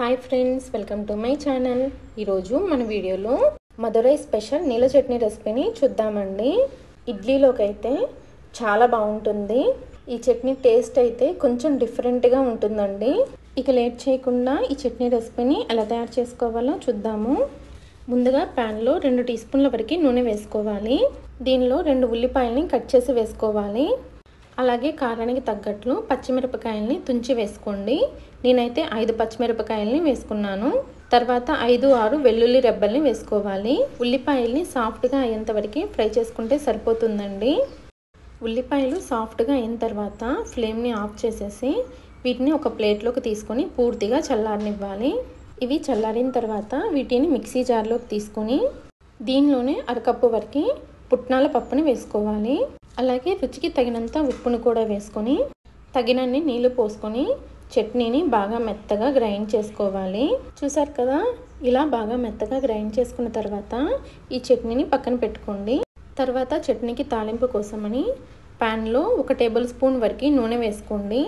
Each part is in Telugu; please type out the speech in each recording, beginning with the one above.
Hi friends, welcome to my channel. ఈరోజు మన వీడియోలో మదురై స్పెషల్ నీళ్ళ చట్నీ రెసిపీని చూద్దామండి. ఇడ్లీలోకి అయితే చాలా బాగుంటుంది. ఈ చట్నీ టేస్ట్ అయితే కొంచెం డిఫరెంట్గా ఉంటుందండి. ఇక లేట్ చేయకుండా ఈ చట్నీ రెసిపీని ఎలా తయారు చేసుకోవాలో చూద్దాము. ముందుగా ప్యాన్లో 2 టీ స్పూన్ల వరకు నూనె వేసుకోవాలి. దీనిలో 2 ఉల్లిపాయలని కట్ చేసి వేసుకోవాలి. అలాగే కారానికి తగ్గట్లు పచ్చిమిరపకాయలని తుంచి వేసుకోండి. నేనైతే 5 పచ్చిమిరపకాయలని వేసుకున్నాను. తర్వాత 5-6 వెల్లుల్లి రెబ్బల్ని వేసుకోవాలి. ఉల్లిపాయల్ని సాఫ్ట్గా అయ్యేంత వరకు ఫ్రై చేసుకుంటే సరిపోతుందండి. ఉల్లిపాయలు సాఫ్ట్గా అయిన తర్వాత ఫ్లేమ్ని ఆఫ్ చేసేసి వీటిని ఒక ప్లేట్లోకి తీసుకొని పూర్తిగా చల్లారనివ్వాలి. ఇవి చల్లారిన తర్వాత వీటిని మిక్సీ జార్లోకి తీసుకొని దీనిలోనే అరకప్పు వరకు పుట్నాల పప్పుని వేసుకోవాలి. అలాగే రుచికి తగినంత ఉప్పును కూడా వేసుకొని తగినన్ని నీళ్లు పోసుకొని చట్నీని బాగా మెత్తగా గ్రైండ్ చేసుకోవాలి. చూసారు కదా, ఇలా బాగా మెత్తగా గ్రైండ్ చేసుకున్న తర్వాత ఈ చట్నీని పక్కన పెట్టుకోండి. తర్వాత చట్నీకి తాలింపు కోసమని ప్యాన్లో 1 టేబుల్ స్పూన్ వరకు నూనె వేసుకోండి.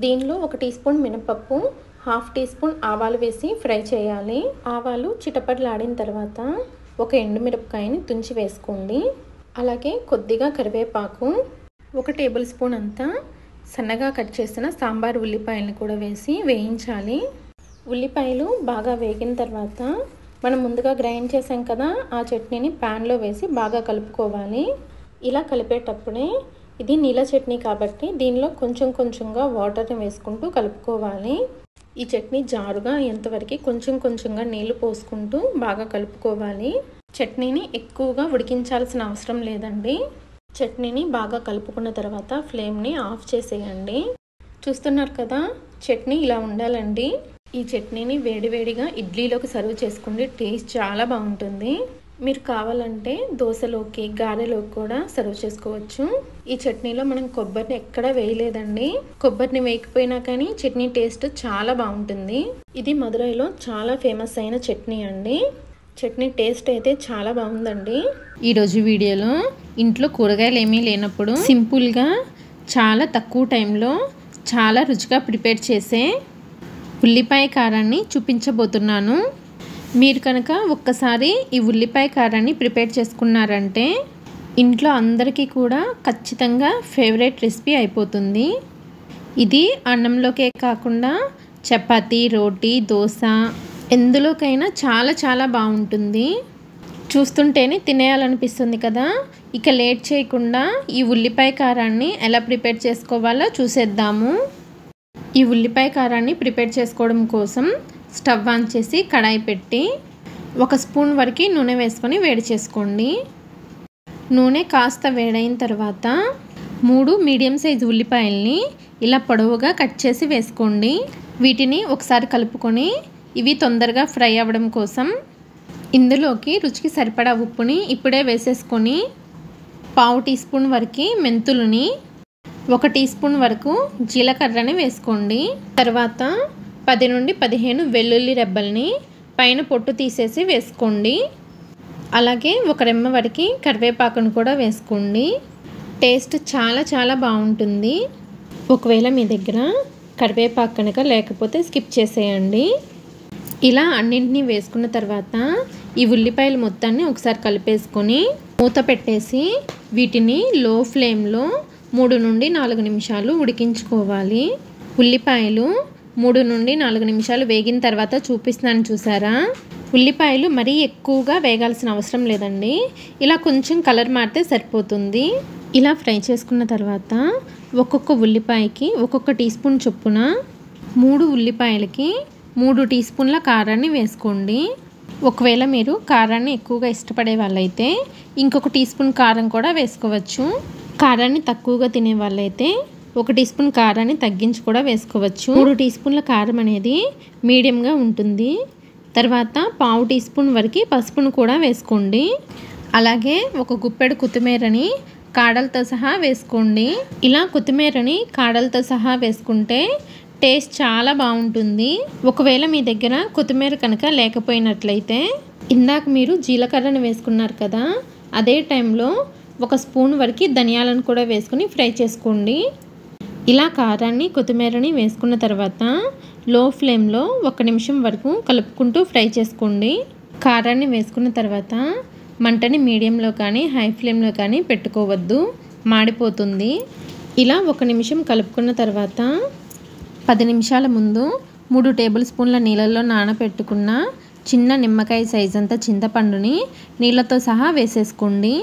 దీనిలో 1 టీ స్పూన్ మినపప్పు, 1/2 టీ స్పూన్ ఆవాలు వేసి ఫ్రై చేయాలి. ఆవాలు చిటపటలాడిన తర్వాత 1 ఎండుమిరపకాయని తుంచి వేసుకోండి. అలాగే కొద్దిగా కరివేపాకు, 1 టేబుల్ స్పూన్ అంతా సన్నగా కట్ చేసిన సాంబార్ ఉల్లిపాయలను కూడా వేసి వేయించాలి. ఉల్లిపాయలు బాగా వేగిన తర్వాత మనం ముందుగా గ్రైండ్ చేసాం కదా, ఆ చట్నీని ప్యాన్లో వేసి బాగా కలుపుకోవాలి. ఇలా కలిపేటప్పుడే ఇది నీళ్ళ చట్నీ కాబట్టి దీనిలో కొంచెం కొంచెంగా వాటర్ని వేసుకుంటూ కలుపుకోవాలి. ఈ చట్నీ జారుగా ఎంతవరకు కొంచెం కొంచెంగా నీళ్లు పోసుకుంటూ బాగా కలుపుకోవాలి. చట్నీని ఎక్కువగా ఉడికించాల్సిన అవసరం లేదండి. చట్నీని బాగా కలుపుకున్న తర్వాత ఫ్లేమ్ని ఆఫ్ చేసేయండి. చూస్తున్నారు కదా, చట్నీ ఇలా ఉండాలండి. ఈ చట్నీని వేడివేడిగా ఇడ్లీలోకి సర్వ్ చేసుకోండి. టేస్ట్ చాలా బాగుంటుంది. మీరు కావాలంటే దోశలోకి, గారెలోకి కూడా సర్వ్ చేసుకోవచ్చు. ఈ చట్నీలో మనం కొబ్బరిని ఎక్కడా వేయలేదండి. కొబ్బరిని వేయకపోయినా కానీ చట్నీ టేస్ట్ చాలా బాగుంటుంది. ఇది మదురైలో చాలా ఫేమస్ అయిన చట్నీ అండి. చట్నీ టేస్ట్ అయితే చాలా బాగుందండి. ఈరోజు వీడియోలో ఇంట్లో కూరగాయలు ఏమీ లేనప్పుడు సింపుల్గా చాలా తక్కువ టైంలో చాలా రుచిగా ప్రిపేర్ చేసే ఉల్లిపాయ కారాన్ని చూపించబోతున్నాను. మీరు కనుక ఒక్కసారి ఈ ఉల్లిపాయ కారాన్ని ప్రిపేర్ చేసుకున్నారంటే ఇంట్లో అందరికీ కూడా ఖచ్చితంగా ఫేవరెట్ రెసిపీ అయిపోతుంది. ఇది అన్నంలోకే కాకుండా చపాతీ, రోటీ, దోశ ఎందులోకైనా చాలా చాలా బాగుంటుంది. చూస్తుంటేనే తినేయాలనిపిస్తుంది కదా. ఇక లేట్ చేయకుండా ఈ ఉల్లిపాయ కారాన్ని ఎలా ప్రిపేర్ చేసుకోవాలో చూసేద్దాము. ఈ ఉల్లిపాయ కారాన్ని ప్రిపేర్ చేసుకోవడం కోసం స్టవ్ ఆన్ చేసి కడాయి పెట్టి 1 స్పూన్ వరకు నూనె వేసుకొని వేడి చేసుకోండి. నూనె కాస్త వేడైన తర్వాత 3 మీడియం సైజు ఉల్లిపాయల్ని ఇలా పొడవుగా కట్ చేసి వేసుకోండి. వీటిని ఒకసారి కలుపుకొని ఇవి తొందరగా ఫ్రై అవ్వడం కోసం ఇందులోకి రుచికి సరిపడా ఉప్పుని ఇప్పుడే వేసేసుకొని 1/2 టీ స్పూన్ వరకు మెంతులని, 1 టీ స్పూన్ వరకు జీలకర్రని వేసుకోండి. తర్వాత 10 నుండి 15 వెల్లుల్లి రెబ్బల్ని పైన పొట్టు తీసేసి వేసుకోండి. అలాగే 1 రెమ్మ వరకు కరివేపాకును కూడా వేసుకోండి. టేస్ట్ చాలా చాలా బాగుంటుంది. ఒకవేళ మీ దగ్గర కరివేపాకు కనుక లేకపోతే స్కిప్ చేసేయండి. ఇలా అన్నింటినీ వేసుకున్న తర్వాత ఈ ఉల్లిపాయలు మొత్తాన్ని ఒకసారి కలిపేసుకొని మూత పెట్టేసి వీటిని లో ఫ్లేమ్లో 3 నుండి 4 నిమిషాలు ఉడికించుకోవాలి. ఉల్లిపాయలు 3 నుండి 4 నిమిషాలు వేగిన తర్వాత చూపిస్తున్నాను, చూసారా. ఉల్లిపాయలు మరీ ఎక్కువగా వేగాల్సిన అవసరం లేదండి. ఇలా కొంచెం కలర్ మారితే సరిపోతుంది. ఇలా ఫ్రై చేసుకున్న తర్వాత ఒక్కొక్క ఉల్లిపాయకి 1 టీ స్పూన్ చొప్పున 3 ఉల్లిపాయలకి 3 టీ స్పూన్ల కారాన్ని వేసుకోండి. ఒకవేళ మీరు కారాన్ని ఎక్కువగా ఇష్టపడే వాళ్ళైతే ఇంకొక టీ స్పూన్ కారం కూడా వేసుకోవచ్చు. కారాన్ని తక్కువగా తినే వాళ్ళైతే 1 టీ స్పూన్ కారాన్ని తగ్గించి కూడా వేసుకోవచ్చు. 3 టీ స్పూన్ల కారం అనేది మీడియంగా ఉంటుంది. తర్వాత 1/2 టీ స్పూన్ వరకు పసుపును కూడా వేసుకోండి. అలాగే 1 గుప్పెడు కొత్తిమీరని కాడలతో సహా వేసుకోండి. ఇలా కొత్తిమీరని కాడలతో సహా వేసుకుంటే టేస్ట్ చాలా బాగుంటుంది. ఒకవేళ మీ దగ్గర కొత్తిమీర కనుక లేకపోయినట్లయితే ఇందాక మీరు జీలకర్రను వేసుకున్నారు కదా, అదే టైంలో 1 స్పూన్ వరకు ధనియాలను కూడా వేసుకుని ఫ్రై చేసుకోండి. ఇలా కారాన్ని, కొత్తిమీరని వేసుకున్న తర్వాత లో ఫ్లేమ్లో 1 నిమిషం వరకు కలుపుకుంటూ ఫ్రై చేసుకోండి. కారాన్ని వేసుకున్న తర్వాత మంటని మీడియంలో కానీ హై ఫ్లేమ్లో కానీ పెట్టుకోవద్దు, మాడిపోతుంది. ఇలా 1 నిమిషం కలుపుకున్న తర్వాత 10 నిమిషాల ముందు 3 టేబుల్ స్పూన్ల నీళ్ళల్లో నానబెట్టుకున్న చిన్న నిమ్మకాయ సైజ్ అంత చింతపండుని నీళ్ళతో సహా వేసేసుకోండి.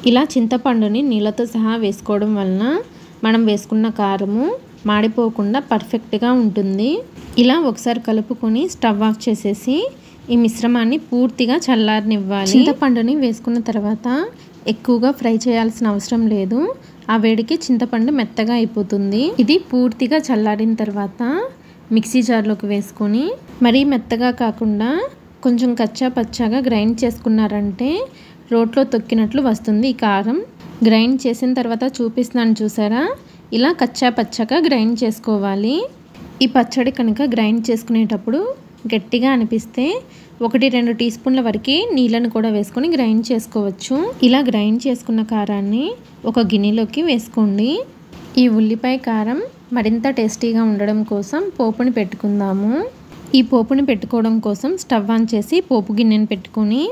ఇలా చింతపండుని నీళ్ళతో సహా వేసుకోవడం వలన మనం వేసుకున్న కారము మాడిపోకుండా పర్ఫెక్ట్గా ఉంటుంది. ఇలా ఒకసారి కలుపుకొని స్టవ్ ఆఫ్ చేసేసి ఈ మిశ్రమాన్ని పూర్తిగా చల్లారనివ్వాలి. చింతపండుని వేసుకున్న తర్వాత ఎక్కువగా ఫ్రై చేయాల్సిన అవసరం లేదు. ఆ వేడికి చింతపండు మెత్తగా అయిపోతుంది. ఇది పూర్తిగా చల్లారిన తర్వాత మిక్సీ జార్లోకి వేసుకొని మరీ మెత్తగా కాకుండా కొంచెం కచ్చా పచ్చాగా గ్రైండ్ చేసుకున్నారంటే రోట్లో తొక్కినట్లు వస్తుంది. ఈ కారం గ్రైండ్ చేసిన తర్వాత చూపిస్తున్నాను చూసారా, ఇలా కచ్చా పచ్చగా గ్రైండ్ చేసుకోవాలి. ఈ పచ్చడి కనుక గ్రైండ్ చేసుకునేటప్పుడు గట్టిగా అనిపిస్తే 1-2 టీ స్పూన్ల వరకు నీళ్ళను కూడా వేసుకొని గ్రైండ్ చేసుకోవచ్చు. ఇలా గ్రైండ్ చేసుకున్న కారాన్ని ఒక గిన్నెలోకి వేసుకోండి. ఈ ఉల్లిపాయ కారం మరింత టేస్టీగా ఉండడం కోసం పోపుని పెట్టుకుందాము. ఈ పోపుని పెట్టుకోవడం కోసం స్టవ్ ఆన్ చేసి పోపు గిన్నెని పెట్టుకొని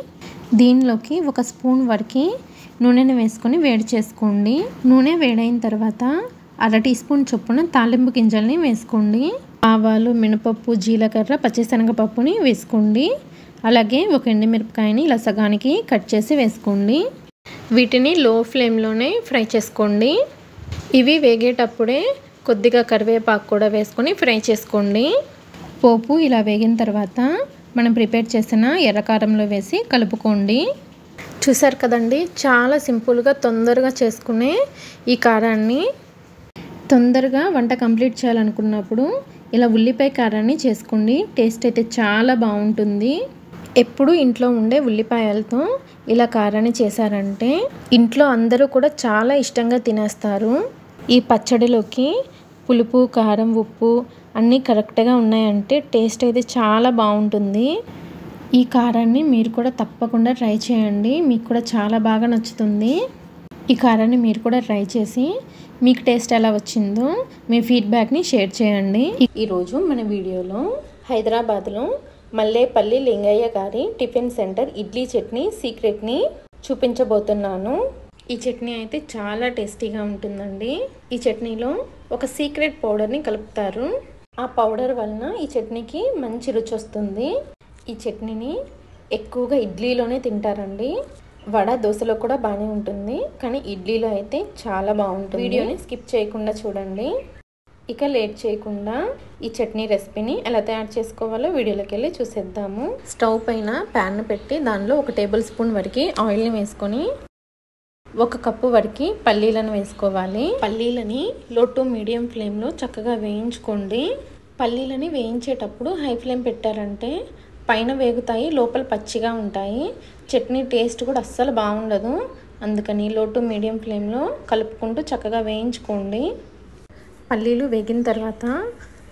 దీనిలోకి 1 స్పూన్ వరకు నూనెను వేసుకొని వేడి చేసుకోండి. నూనె వేడైన తర్వాత 1/2 టీ స్పూన్ చొప్పున తాలింపు గింజల్ని వేసుకోండి. ఆవాలు, మినపప్పు, జీలకర్ర, పచ్చిశనగపప్పుని వేసుకోండి. అలాగే 1 ఎండుమిరపకాయని ఇలా సగానికి కట్ చేసి వేసుకోండి. వీటిని లో ఫ్లేమ్లోనే ఫ్రై చేసుకోండి. ఇవి వేగేటప్పుడే కొద్దిగా కరివేపాకు కూడా వేసుకొని ఫ్రై చేసుకోండి. పోపు ఇలా వేగిన తర్వాత మనం ప్రిపేర్ చేసిన ఎర్రకారంలో వేసి కలుపుకోండి. చూసారు కదండి, చాలా సింపుల్గా తొందరగా చేసుకునే ఈ కారాన్ని తొందరగా వంట కంప్లీట్ చేయాలనుకున్నప్పుడు ఇలా ఉల్లిపాయ కారాన్ని చేసుకోండి. టేస్ట్ అయితే చాలా బాగుంటుంది. ఎప్పుడు ఇంట్లో ఉండే ఉల్లిపాయలతో ఇలా కారాన్ని చేశారంటే ఇంట్లో అందరూ కూడా చాలా ఇష్టంగా తినేస్తారు. ఈ పచ్చడిలోకి పులుపు, కారం, ఉప్పు అన్నీ కరెక్ట్గా ఉన్నాయంటే టేస్ట్ అయితే చాలా బాగుంటుంది. ఈ కారాన్ని మీరు కూడా తప్పకుండా ట్రై చేయండి. మీకు కూడా చాలా బాగా నచ్చుతుంది. ఈ కారాన్ని మీరు కూడా ట్రై చేసి మీకు టేస్ట్ ఎలా వచ్చిందో మీ ఫీడ్బ్యాక్ని షేర్ చేయండి. ఈరోజు మన వీడియోలో హైదరాబాద్లో మల్లేపల్లి లింగయ్య గారి టిఫిన్ సెంటర్ ఇడ్లీ చట్నీ సీక్రెట్ని చూపించబోతున్నాను. ఈ చట్నీ అయితే చాలా టేస్టీగా ఉంటుందండి. ఈ చట్నీలో ఒక సీక్రెట్ పౌడర్ని కలుపుతారు. ఆ పౌడర్ వలన ఈ చట్నీకి మంచి రుచి వస్తుంది. ఈ చట్నీని ఎక్కువగా ఇడ్లీలోనే తింటారండి. వడ, దోశలో కూడా బాగానే ఉంటుంది, కానీ ఇడ్లీలో అయితే చాలా బాగుంటుంది. వీడియోని స్కిప్ చేయకుండా చూడండి. ఇక లేట్ చేయకుండా ఈ చట్నీ రెసిపీని ఎలా తయారు చేసుకోవాలో వీడియోలోకి వెళ్ళి చూసేద్దాము. స్టవ్ పైన ప్యాన్ పెట్టి దానిలో 1 టేబుల్ స్పూన్ వరకు ఆయిల్ని వేసుకొని 1 కప్పు వరకు పల్లీలను వేసుకోవాలి. పల్లీలని లో టు మీడియం ఫ్లేమ్లో చక్కగా వేయించుకోండి. పల్లీలని వేయించేటప్పుడు హై ఫ్లేమ్ పెట్టారంటే పైన వేగుతాయి, లోపల పచ్చిగా ఉంటాయి. చట్నీ టేస్ట్ కూడా అస్సలు బాగుండదు. అందుకని లో టు మీడియం ఫ్లేమ్లో కలుపుకుంటూ చక్కగా వేయించుకోండి. పల్లీలు వేగిన తర్వాత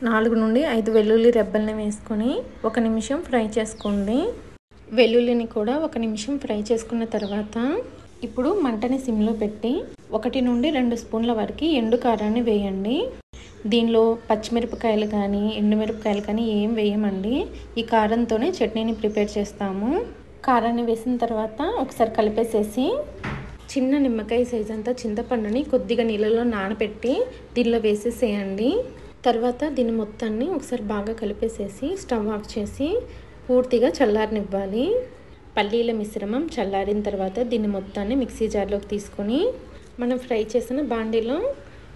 4 నుండి 5 వెల్లుల్లి రెబ్బల్ని వేసుకొని 1 నిమిషం ఫ్రై చేసుకోండి. వెల్లుల్లిని కూడా 1 నిమిషం ఫ్రై చేసుకున్న తర్వాత ఇప్పుడు మంటని సిమ్లో పెట్టి 1 నుండి 2 స్పూన్ల వరకు ఎండు కారాన్ని వేయండి. దీనిలో పచ్చిమిరపకాయలు కానీ ఎండుమిరపకాయలు కానీ ఏం వేయమండి. ఈ కారంతోనే చట్నీని ప్రిపేర్ చేస్తాము. కారాన్ని వేసిన తర్వాత ఒకసారి కలిపేసేసి చిన్న నిమ్మకాయ సైజ్ అంతా చింతపండుని కొద్దిగా నీళ్ళలో నానబెట్టి దీనిలో వేసేసేయండి. తర్వాత దీన్ని మొత్తాన్ని ఒకసారి బాగా కలిపేసేసి స్టవ్ ఆఫ్ చేసి పూర్తిగా చల్లారనివ్వాలి. పల్లీల మిశ్రమం చల్లారిన తర్వాత దీన్ని మొత్తాన్ని మిక్సీ జార్లోకి తీసుకొని మనం ఫ్రై చేసిన బాండీలో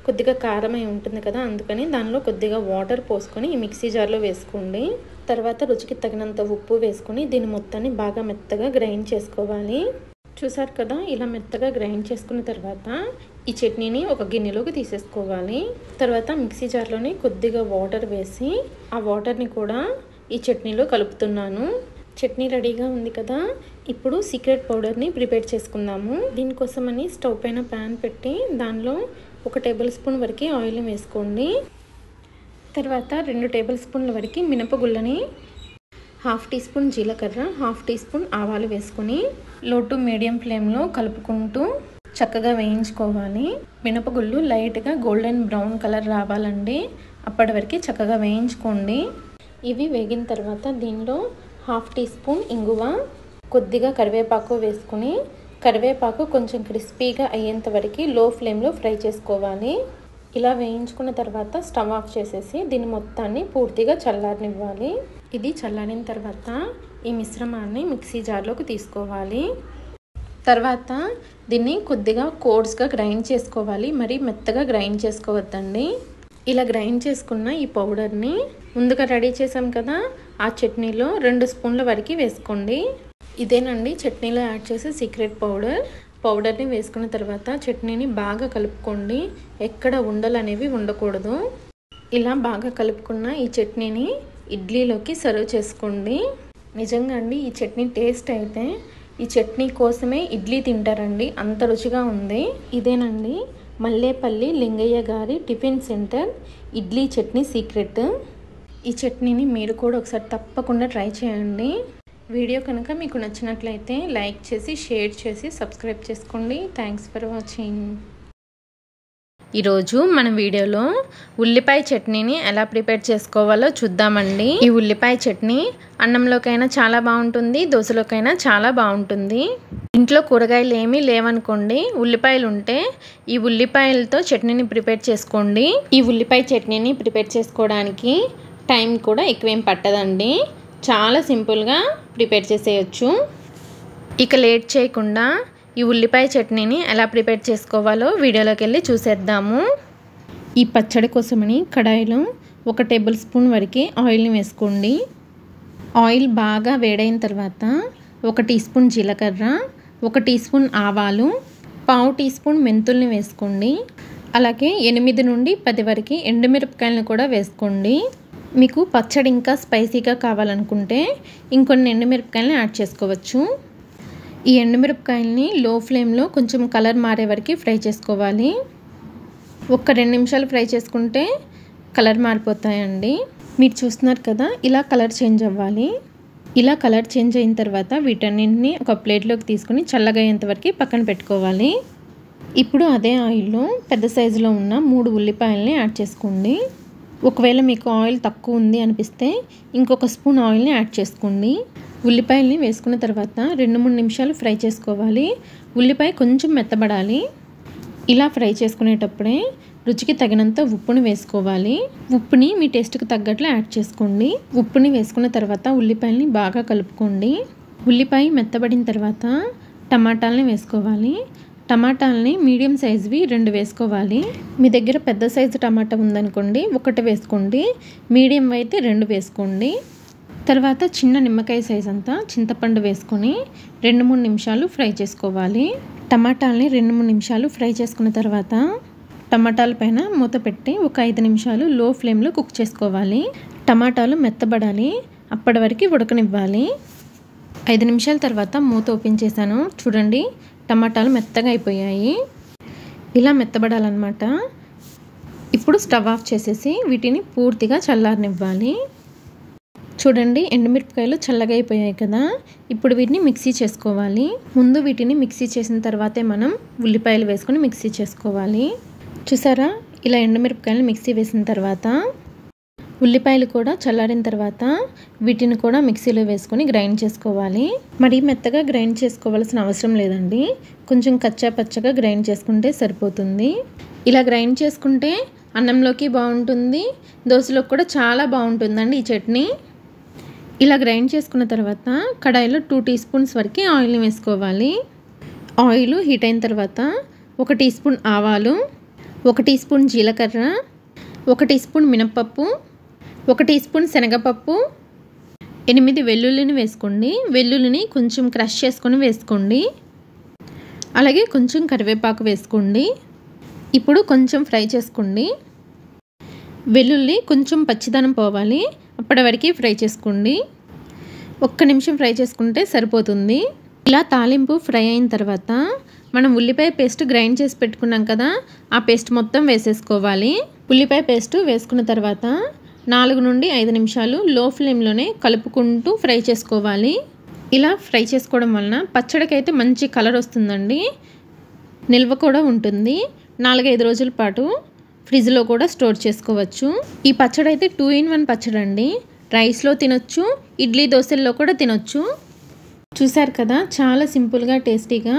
కొద్దిగా కారం అయి ఉంటుంది కదా, అందుకని దానిలో కొద్దిగా వాటర్ పోసుకొని ఈ మిక్సీ జార్లో వేసుకోండి. తర్వాత రుచికి తగినంత ఉప్పు వేసుకొని దీన్ని మొత్తాన్ని బాగా మెత్తగా గ్రైండ్ చేసుకోవాలి. చూసారు కదా, ఇలా మెత్తగా గ్రైండ్ చేసుకున్న తర్వాత ఈ చట్నీని ఒక గిన్నెలోకి తీసేసుకోవాలి. తర్వాత మిక్సీ జార్లోని కొద్దిగా వాటర్ వేసి ఆ వాటర్ని కూడా ఈ చట్నీలో కలుపుతున్నాను. చట్నీ రెడీగా ఉంది కదా, ఇప్పుడు సీక్రెట్ పౌడర్ని ప్రిపేర్ చేసుకుందాము. దీనికోసమని స్టవ్ పైన ప్యాన్ పెట్టి దానిలో 1 టేబుల్ స్పూన్ వరకు ఆయిల్ని వేసుకోండి. తర్వాత 2 టేబుల్ స్పూన్ల వరకు మినపగుళ్ళని, 1/2 టీ స్పూన్ జీలకర్ర, 1/2 టీ స్పూన్ ఆవాలు వేసుకొని లో టు మీడియం ఫ్లేమ్లో కలుపుకుంటూ చక్కగా వేయించుకోవాలి. మినపగుళ్ళు లైట్గా గోల్డెన్ బ్రౌన్ కలర్ రావాలండి. అప్పటి వరకు చక్కగా వేయించుకోండి. ఇవి వేగిన తర్వాత దీనిలో 1/2 టీ స్పూన్ ఇంగువ, కొద్దిగా కరివేపాకు వేసుకుని కరివేపాకు కొంచెం క్రిస్పీగా అయ్యేంత వరకు లో ఫ్లేమ్లో ఫ్రై చేసుకోవాలి. ఇలా వేయించుకున్న తర్వాత స్టవ్ ఆఫ్ చేసేసి దీన్ని మొత్తాన్ని పూర్తిగా చల్లారనివ్వాలి. ఇది చల్లారిన తర్వాత ఈ మిశ్రమాన్ని మిక్సీ జార్లోకి తీసుకోవాలి. తర్వాత దీన్ని కొద్దిగా కోర్స్గా గ్రైండ్ చేసుకోవాలి. మరి మెత్తగా గ్రైండ్ చేసుకోవద్దండి. ఇలా గ్రైండ్ చేసుకున్న ఈ పౌడర్ని ముందుగా రెడీ చేసాం కదా ఆ చట్నీలో 2 స్పూన్ల వరకు వేసుకోండి. ఇదేనండి చట్నీలో యాడ్ చేసే సీక్రెట్ పౌడర్ని వేసుకున్న తర్వాత చట్నీని బాగా కలుపుకోండి. ఎక్కడ ఉండలు అనేవి ఉండకూడదు. ఇలా బాగా కలుపుకున్న ఈ చట్నీని ఇడ్లీలోకి సర్వ్ చేసుకోండి. నిజంగా అండి ఈ చట్నీ టేస్ట్ అయితే ఈ చట్నీ కోసమే ఇడ్లీ తింటారండి, అంత రుచిగా ఉంది. ఇదేనండి మల్లేపల్లి లింగయ్య గారి tiffin centre idli chutney secret. ఈ చట్నీని మీరు కూడా ఒకసారి తప్పకుండా ట్రై చేయండి. వీడియో కనుక మీకు నచ్చినట్లయితే లైక్ చేసి షేర్ చేసి సబ్స్క్రైబ్ చేసుకోండి. Thanks for watching. ఈరోజు మన వీడియోలో ఉల్లిపాయ చట్నీని ఎలా ప్రిపేర్ చేసుకోవాలో చూద్దామండి. ఈ ఉల్లిపాయ చట్నీ అన్నంలోకైనా చాలా బాగుంటుంది, దోశలోకైనా చాలా బాగుంటుంది. ఇంట్లో కూరగాయలు ఏమీ లేవనుకోండి, ఉల్లిపాయలు ఉంటే ఈ ఉల్లిపాయలతో చట్నీని ప్రిపేర్ చేసుకోండి. ఈ ఉల్లిపాయ చట్నీని ప్రిపేర్ చేసుకోవడానికి టైం కూడా ఎక్కువేం పట్టదండి. చాలా సింపుల్గా ప్రిపేర్ చేసేయచ్చు. ఇక లేట్ చేయకుండా ఈ ఉల్లిపాయ చట్నీని ఎలా ప్రిపేర్ చేసుకోవాలో వీడియోలోకి వెళ్ళి చూసేద్దాము. ఈ పచ్చడి కోసమని కడాయిలో 1 టేబుల్ స్పూన్ వరకు ఆయిల్ని వేసుకోండి. ఆయిల్ బాగా వేడైన తర్వాత 1 టీ స్పూన్ జీలకర్ర, 1 టీ స్పూన్ ఆవాలు, 1/2 టీ స్పూన్ మెంతుల్ని వేసుకోండి. అలాగే 8 నుండి 10 వరకు ఎండుమిరపకాయలను కూడా వేసుకోండి. మీకు పచ్చడి ఇంకా స్పైసీగా కావాలనుకుంటే ఇంకొన్ని ఎండుమిరపకాయలని యాడ్ చేసుకోవచ్చు. ఈ ఎండుమిరపకాయలని లో ఫ్లేమ్లో కొంచెం కలర్ మారే వరకు ఫ్రై చేసుకోవాలి. 1-2 నిమిషాలు ఫ్రై చేసుకుంటే కలర్ మారిపోతాయండి. మీరు చూస్తున్నారు కదా, ఇలా కలర్ చేంజ్ అవ్వాలి. ఇలా కలర్ చేంజ్ అయిన తర్వాత వీటన్నింటినీ ఒక ప్లేట్లోకి తీసుకుని చల్లగా అయ్యేంత వరకు పక్కన పెట్టుకోవాలి. ఇప్పుడు అదే ఆయిల్లో పెద్ద సైజులో ఉన్న 3 ఉల్లిపాయలని యాడ్ చేసుకోండి. ఒకవేళ మీకు ఆయిల్ తక్కువ ఉంది అనిపిస్తే ఇంకొక స్పూన్ ఆయిల్ని యాడ్ చేసుకోండి. ఉల్లిపాయల్ని వేసుకున్న తర్వాత 2-3 నిమిషాలు ఫ్రై చేసుకోవాలి. ఉల్లిపాయ కొంచెం మెత్తబడాలి. ఇలా ఫ్రై చేసుకునేటప్పుడే రుచికి తగినంత ఉప్పుని వేసుకోవాలి. ఉప్పుని మీ టేస్ట్కి తగ్గట్లు యాడ్ చేసుకోండి. ఉప్పుని వేసుకున్న తర్వాత ఉల్లిపాయల్ని బాగా కలుపుకోండి. ఉల్లిపాయ మెత్తబడిన తర్వాత టమాటాలని వేసుకోవాలి. టమాటాలని మీడియం సైజువి 2 వేసుకోవాలి. మీ దగ్గర పెద్ద సైజు టమాటా ఉందనుకోండి 1 వేసుకోండి. మీడియం అయితే 2 వేసుకోండి. తర్వాత చిన్న నిమ్మకాయ సైజ్ అంతా చింతపండు వేసుకొని 2-3 నిమిషాలు ఫ్రై చేసుకోవాలి. టమాటాలని 2-3 నిమిషాలు ఫ్రై చేసుకున్న తర్వాత టమాటాల పైన మూత పెట్టి ఒక 5 నిమిషాలు లో ఫ్లేమ్లో కుక్ చేసుకోవాలి. టమాటాలు మెత్తబడాలి, అప్పటి వరకు ఉడకనివ్వాలి. 5 నిమిషాల తర్వాత మూత ఓపెన్ చేశాను. చూడండి, టమాటాలు మెత్తగా అయిపోయాయి. ఇలా మెత్తబడాలన్నమాట. ఇప్పుడు స్టవ్ ఆఫ్ చేసేసి వీటిని పూర్తిగా చల్లారనివ్వాలి. చూడండి, ఎండుమిరపకాయలు చల్లగా అయిపోయాయి కదా. ఇప్పుడు వీటిని మిక్సీ చేసుకోవాలి. ముందు వీటిని మిక్సీ చేసిన తర్వాతే మనం ఉల్లిపాయలు వేసుకొని మిక్సీ చేసుకోవాలి. చూసారా, ఇలా ఎండుమిరపకాయలు మిక్సీ వేసిన తర్వాత ఉల్లిపాయలు కూడా చల్లారిన తర్వాత వీటిని కూడా మిక్సీలో వేసుకొని గ్రైండ్ చేసుకోవాలి. మరి మెత్తగా గ్రైండ్ చేసుకోవాల్సిన అవసరం లేదండి. కొంచెం కచ్చా పచ్చగా గ్రైండ్ చేసుకుంటే సరిపోతుంది. ఇలా గ్రైండ్ చేసుకుంటే అన్నంలోకి బాగుంటుంది, దోశలోకి కూడా చాలా బాగుంటుందండి ఈ చట్నీ. ఇలా గ్రైండ్ చేసుకున్న తర్వాత కడాయిలో 2 టీ స్పూన్స్ వరకు ఆయిల్ని వేసుకోవాలి. ఆయిల్ హీట్ అయిన తర్వాత 1 టీ స్పూన్ ఆవాలు, 1 టీ స్పూన్ జీలకర్ర, 1 టీ స్పూన్ మినప్పప్పు, 1 టీ స్పూన్ శనగపప్పు, 8 వెల్లుల్లిని వేసుకోండి. వెల్లుల్లిని కొంచెం క్రష్ చేసుకొని వేసుకోండి. అలాగే కొంచెం కరివేపాకు వేసుకోండి. ఇప్పుడు కొంచెం ఫ్రై చేసుకోండి. వెల్లుల్లి కొంచెం పచ్చిదనం పోవాలి, అప్పటి వరకు ఫ్రై చేసుకోండి. 1 నిమిషం ఫ్రై చేసుకుంటే సరిపోతుంది. ఇలా తాలింపు ఫ్రై అయిన తర్వాత మనం ఉల్లిపాయ పేస్ట్ గ్రైండ్ చేసి పెట్టుకున్నాం కదా, ఆ పేస్ట్ మొత్తం వేసేసుకోవాలి. ఉల్లిపాయ పేస్ట్ వేసుకున్న తర్వాత 4 నుండి 5 నిమిషాలు లో ఫ్లేమ్లోనే కలుపుకుంటూ ఫ్రై చేసుకోవాలి. ఇలా ఫ్రై చేసుకోవడం వలన పచ్చడికి అయితే మంచి కలర్ వస్తుందండి, నిల్వ కూడా ఉంటుంది. 4-5 రోజుల పాటు ఫ్రిడ్జ్లో కూడా స్టోర్ చేసుకోవచ్చు. ఈ పచ్చడి అయితే 2-in-1 పచ్చడి అండి. రైస్లో తినొచ్చు, ఇడ్లీ దోశల్లో కూడా తినొచ్చు. చూసారు కదా, చాలా సింపుల్గా టేస్టీగా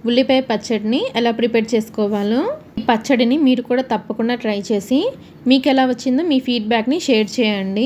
ఉల్లిపాయ పచ్చడిని ఎలా ప్రిపేర్ చేసుకోవాలో. ఈ పచ్చడిని మీరు కూడా తప్పకుండా ట్రై చేసి మీకు ఎలా వచ్చిందో మీ ఫీడ్బ్యాక్ని షేర్ చేయండి.